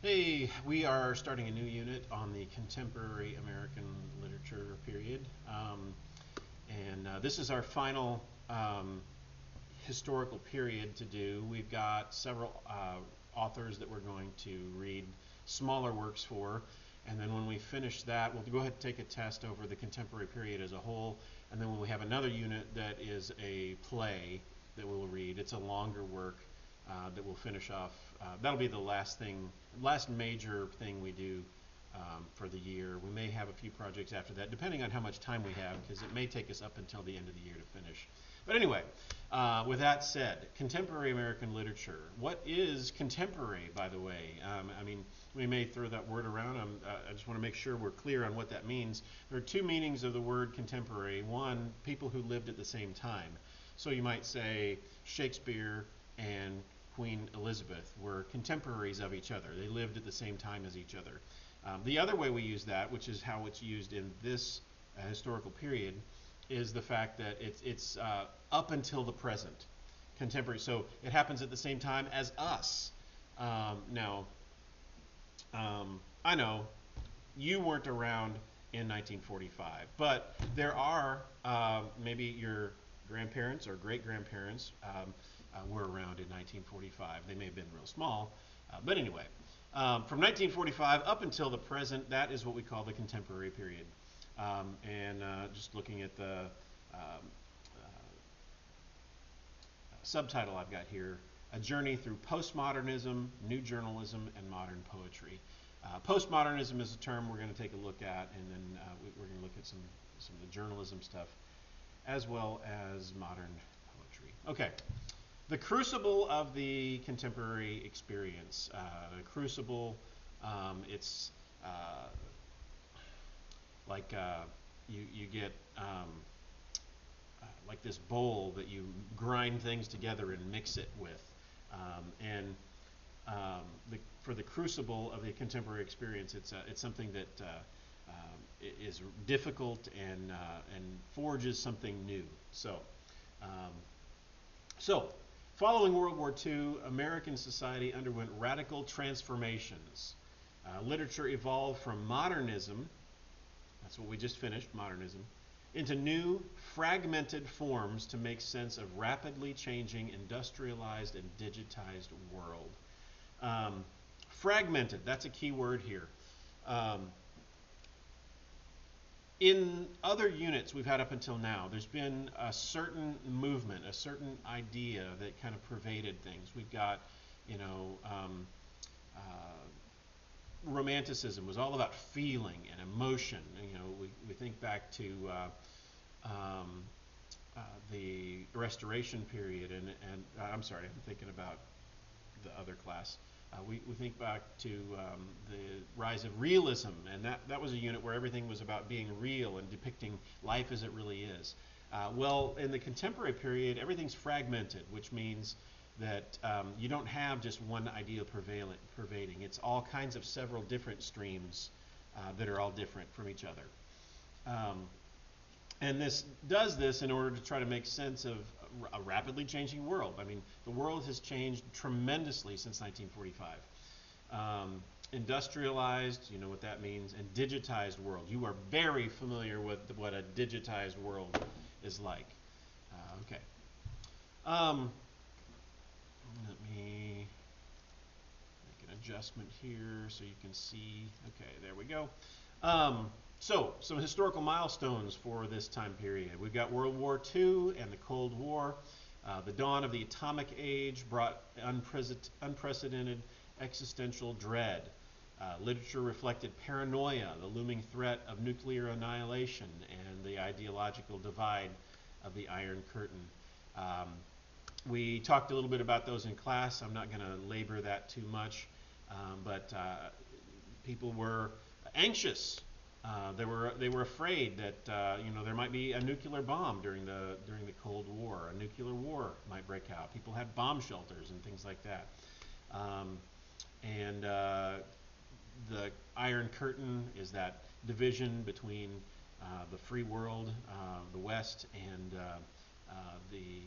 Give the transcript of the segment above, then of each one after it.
Hey, we are starting a new unit on the contemporary American literature period. And this is our final historical period to do. We've got several authors that we're going to read smaller works for. And then when we finish that, we'll go ahead and take a test over the contemporary period as a whole. And then we have another unit that is a play that we'll read. It's a longer work that we'll finish off. That'll be the last major thing we do for the year. We may have a few projects after that, depending on how much time we have, because it may take us up until the end of the year to finish. But anyway, with that said, contemporary American literature. What is contemporary, by the way? I mean, we may throw that word around. I just want to make sure we're clear on what that means. There are two meanings of the word contemporary. One, people who lived at the same time. So you might say Shakespeare and Queen Elizabeth were contemporaries of each other. They lived at the same time as each other. The other way we use that, which is how it's used in this historical period, is the fact that it's up until the present, contemporary. So it happens at the same time as us. Now, I know you weren't around in 1945, but there are maybe your grandparents or great grandparents were around in 1945. They may have been real small, but anyway, from 1945 up until the present, that is what we call the contemporary period. And just looking at the subtitle I've got here, A Journey Through Postmodernism, New Journalism, and Modern Poetry. Postmodernism is a term we're going to take a look at, and then we're going to look at some of the journalism stuff, as well as modern poetry. Okay, the crucible of the contemporary experience. The crucible, it's like you get like this bowl that you grind things together and mix it with. And for the crucible of the contemporary experience, it's something that is difficult and forges something new. Um, so, following World War II, American society underwent radical transformations. Literature evolved from modernism, that's what we just finished, modernism, into new, fragmented forms to make sense of rapidly changing, industrialized, and digitized world. Fragmented, that's a key word here. Um, in other units we've had up until now, there's been a certain movement, a certain idea that kind of pervaded things. We've got, you know, uh, Romanticism was all about feeling and emotion. You know, we think back to um, the Restoration period, and I'm sorry, I'm thinking about the other class. We think back to the rise of realism, and that was a unit where everything was about being real and depicting life as it really is. Well, in the contemporary period, everything's fragmented, which means that you don't have just one idea pervading. It's all kinds of several different streams that are all different from each other. Um, and this does this in order to try to make sense of a rapidly changing world. I mean, the world has changed tremendously since 1945. Industrialized, you know what that means, and digitized world. You are very familiar with what a digitized world is like. Okay. Um, Let me make an adjustment here so you can see. Okay, there we go. So, some historical milestones for this time period. We've got World War II and the Cold War. The dawn of the atomic age brought unprecedented existential dread. Literature reflected paranoia, the looming threat of nuclear annihilation, and the ideological divide of the Iron Curtain. Um, we talked a little bit about those in class. I'm not going to labor that too much, but people were anxious. They were afraid that there might be a nuclear bomb during the Cold War. A nuclear war might break out. People had bomb shelters and things like that. Um, and The Iron Curtain is that division between the free world, the West, and the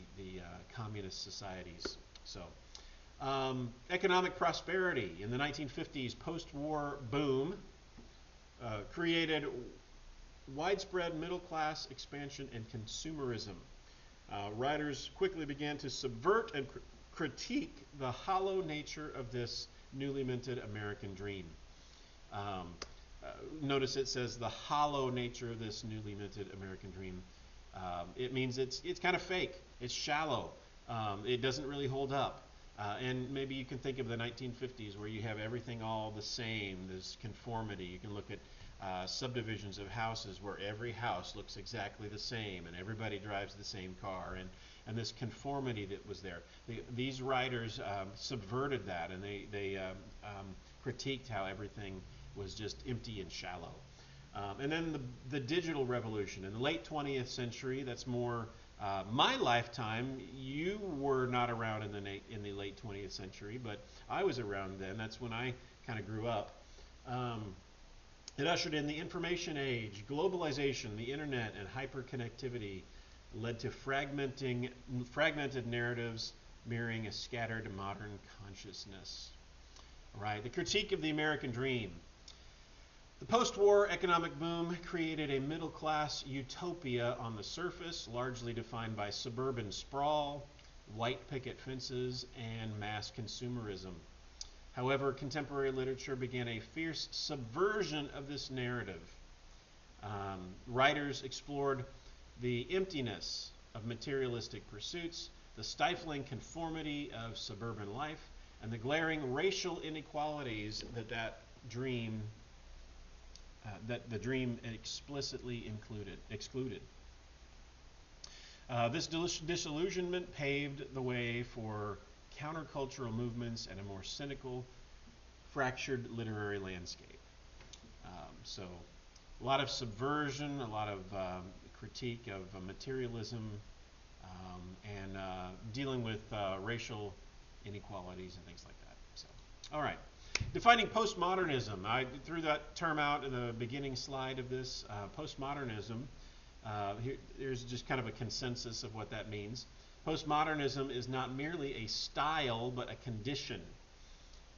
communist societies. So Economic prosperity in the 1950s, post-war boom created widespread middle class expansion and consumerism. Writers quickly began to subvert and critique the hollow nature of this newly minted American dream. Um, Notice it says the hollow nature of this newly minted American dream. It means it's kind of fake. It's shallow. It doesn't really hold up. And maybe you can think of the 1950s where you have everything all the same, this conformity. You can look at subdivisions of houses where every house looks exactly the same and everybody drives the same car, and this conformity that was there. These writers subverted that, and they critiqued how everything was just empty and shallow. And then the digital revolution in the late 20th century, that's more my lifetime. You were not around in the late 20th century, but I was around then. That's when I kind of grew up. It ushered in the information age, globalization, the internet, and hyperconnectivity led to fragmented narratives mirroring a scattered modern consciousness. Right? The critique of the American dream. The post-war economic boom created a middle-class utopia on the surface, largely defined by suburban sprawl, white picket fences, and mass consumerism. However, contemporary literature began a fierce subversion of this narrative. Writers explored the emptiness of materialistic pursuits, the stifling conformity of suburban life, and the glaring racial inequalities that the dream explicitly excluded. This disillusionment paved the way for countercultural movements and a more cynical, fractured literary landscape. So a lot of subversion, a lot of critique of materialism, and dealing with racial inequalities and things like that. So, all right. Defining postmodernism. I threw that term out in the beginning slide of this. Postmodernism. Here's just kind of a consensus of what that means. Postmodernism is not merely a style, but a condition.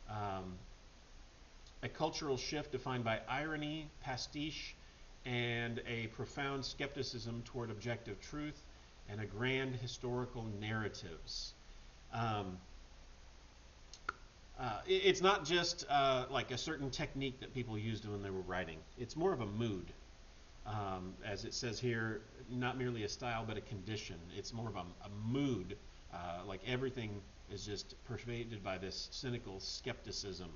A cultural shift defined by irony, pastiche, and a profound skepticism toward objective truth and a grand historical narratives. It's not just like a certain technique that people used when they were writing. It's more of a mood. As it says here, not merely a style, but a condition. It's more of a mood. Like everything is just pervaded by this cynical skepticism.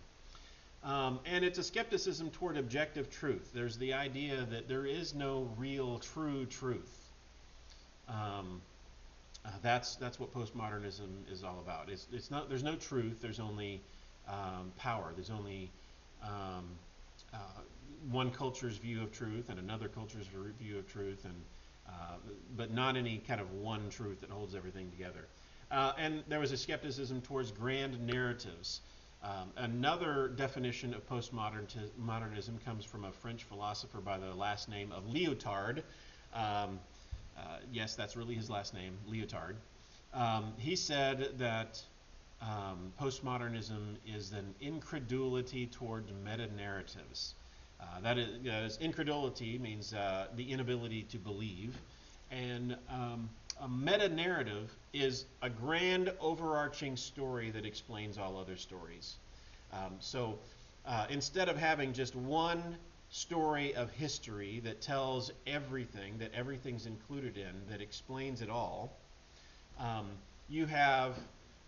And it's a skepticism toward objective truth. There's the idea that there is no real, true truth. That's what postmodernism is all about. It's not. There's no truth. There's only power. There's only one culture's view of truth and another culture's view of truth, and but not any kind of one truth that holds everything together. And there was a skepticism towards grand narratives. Another definition of postmodernism comes from a French philosopher by the last name of Lyotard. Yes, that's really his last name, Lyotard. He said that postmodernism is an incredulity toward meta-narratives. That is, incredulity means the inability to believe, and a meta-narrative is a grand overarching story that explains all other stories. So instead of having just one story of history that tells everything, that everything's included in, that explains it all, you have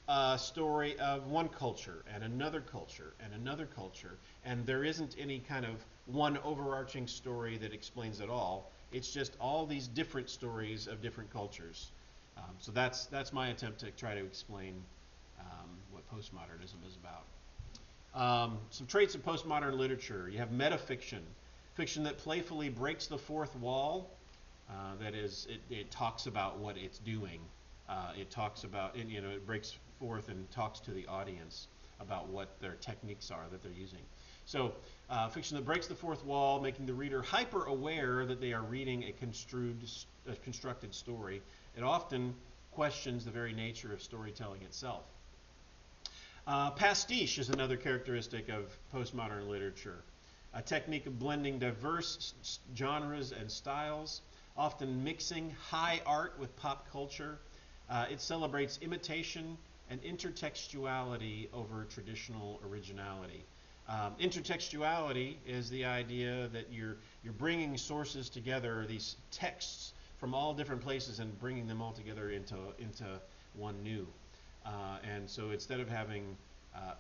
a story of one culture and another culture and another culture, and there isn't any kind of one overarching story that explains it all. It's just all these different stories of different cultures. So that's my attempt to try to explain what postmodernism is about. Some traits of postmodern literature. You have metafiction, fiction that playfully breaks the fourth wall. That is, it talks about what it's doing. It talks about, and, it breaks forth and talks to the audience about what their techniques are that they're using. So, fiction that breaks the fourth wall, making the reader hyper aware that they are reading a constructed story. It often questions the very nature of storytelling itself. Pastiche is another characteristic of postmodern literature, a technique of blending diverse genres and styles, often mixing high art with pop culture. It celebrates imitation and intertextuality over traditional originality. Intertextuality is the idea that you're bringing sources together, these texts from all different places, and bringing them all together into one new. And so instead of having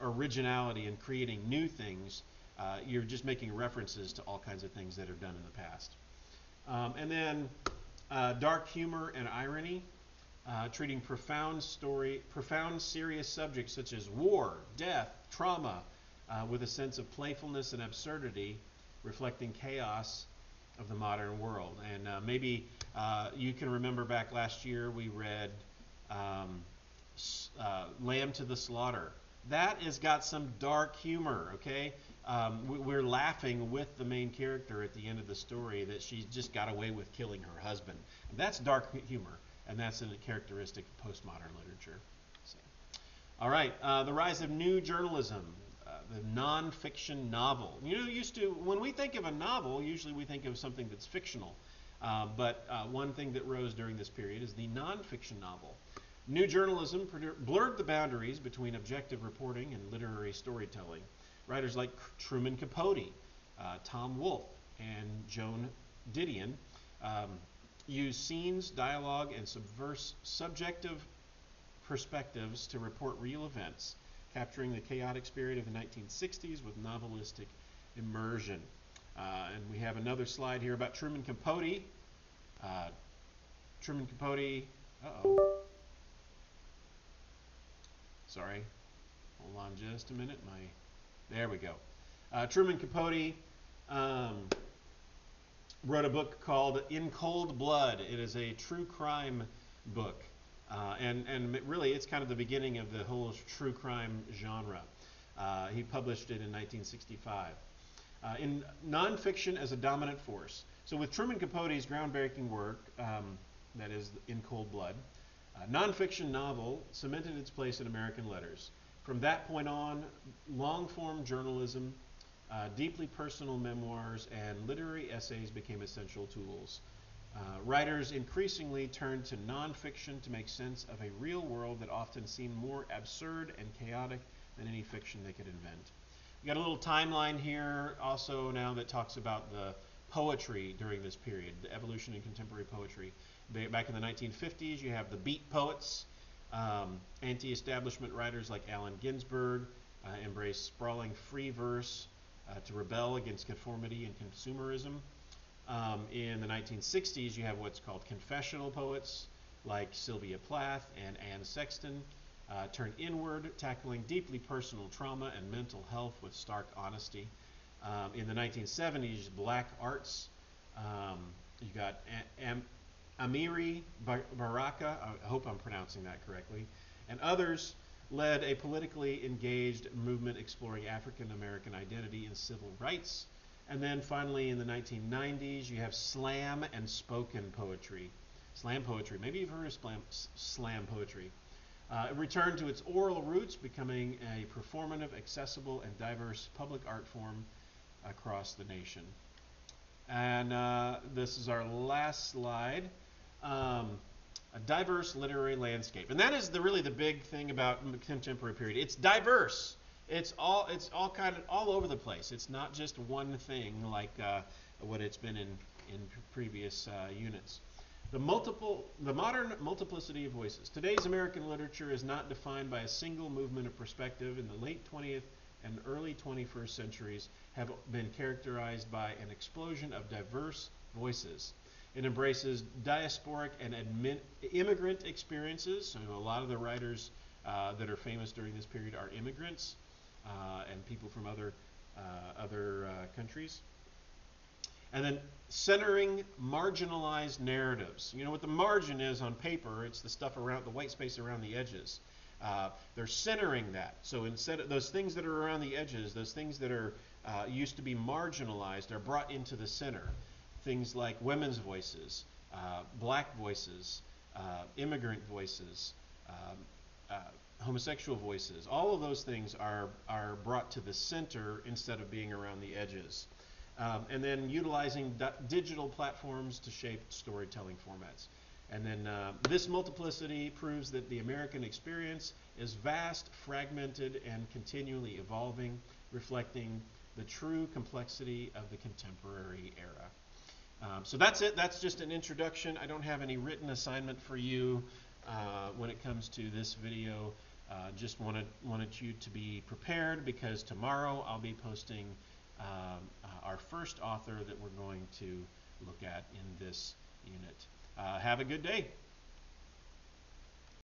originality and creating new things, you're just making references to all kinds of things that are done in the past. And then dark humor and irony, treating profound serious subjects such as war, death, trauma, with a sense of playfulness and absurdity, reflecting chaos of the modern world. And maybe you can remember back last year we read Lamb to the Slaughter. That has got some dark humor, okay? We're laughing with the main character at the end of the story that she's just got away with killing her husband. And that's dark humor, and that's a characteristic of postmodern literature. So, all right, the rise of new journalism, the nonfiction novel. You know, when we think of a novel, usually we think of something that's fictional. But one thing that rose during this period is the nonfiction novel. New journalism blurred the boundaries between objective reporting and literary storytelling. Writers like Truman Capote, Tom Wolfe, and Joan Didion used scenes, dialogue, and subjective perspectives to report real events, capturing the chaotic spirit of the 1960s with novelistic immersion. And we have another slide here about Truman Capote. Truman Capote, sorry, hold on just a minute. There we go. Truman Capote wrote a book called In Cold Blood. It is a true crime book. And really, it's kind of the beginning of the whole true crime genre. He published it in 1965. In nonfiction as a dominant force. So with Truman Capote's groundbreaking work, that is In Cold Blood, nonfiction novel cemented its place in American letters. From that point on, long-form journalism, deeply personal memoirs, and literary essays became essential tools. Writers increasingly turned to nonfiction to make sense of a real world that often seemed more absurd and chaotic than any fiction they could invent. We got a little timeline here also now that talks about the poetry during this period, the evolution in contemporary poetry. Back in the 1950s, you have the beat poets, anti-establishment writers like Allen Ginsberg embraced sprawling free verse to rebel against conformity and consumerism. In the 1960s, you have what's called confessional poets like Sylvia Plath and Anne Sexton, turned inward, tackling deeply personal trauma and mental health with stark honesty. In the 1970s, black arts, you got Amiri Baraka, I hope I'm pronouncing that correctly, and others led a politically engaged movement exploring African American identity and civil rights. And then finally in the 1990s, you have slam and spoken poetry. Slam poetry, maybe you've heard of slam poetry. It returned to its oral roots, becoming a performative, accessible, and diverse public art form across the nation. And this is our last slide. A diverse literary landscape. And that is really the big thing about the contemporary period. It's diverse. It's all kind of all over the place. It's not just one thing like what it's been in previous units. The modern multiplicity of voices. Today's American literature is not defined by a single movement of perspective. In the late 20th and early 21st centuries have been characterized by an explosion of diverse voices. It embraces diasporic and immigrant experiences. So a lot of the writers that are famous during this period are immigrants and people from other countries. And then centering marginalized narratives. You know what the margin is on paper? It's the stuff around the white space around the edges. They're centering that. So instead of those things that are around the edges, those things that are used to be marginalized are brought into the center. Things like women's voices, black voices, immigrant voices, homosexual voices. All of those things are brought to the center instead of being around the edges. And then utilizing digital platforms to shape storytelling formats. And then this multiplicity proves that the American experience is vast, fragmented, and continually evolving, reflecting the true complexity of the contemporary era. So that's it. That's just an introduction. I don't have any written assignment for you when it comes to this video. Just wanted you to be prepared, because tomorrow I'll be posting our first author that we're going to look at in this unit. Have a good day.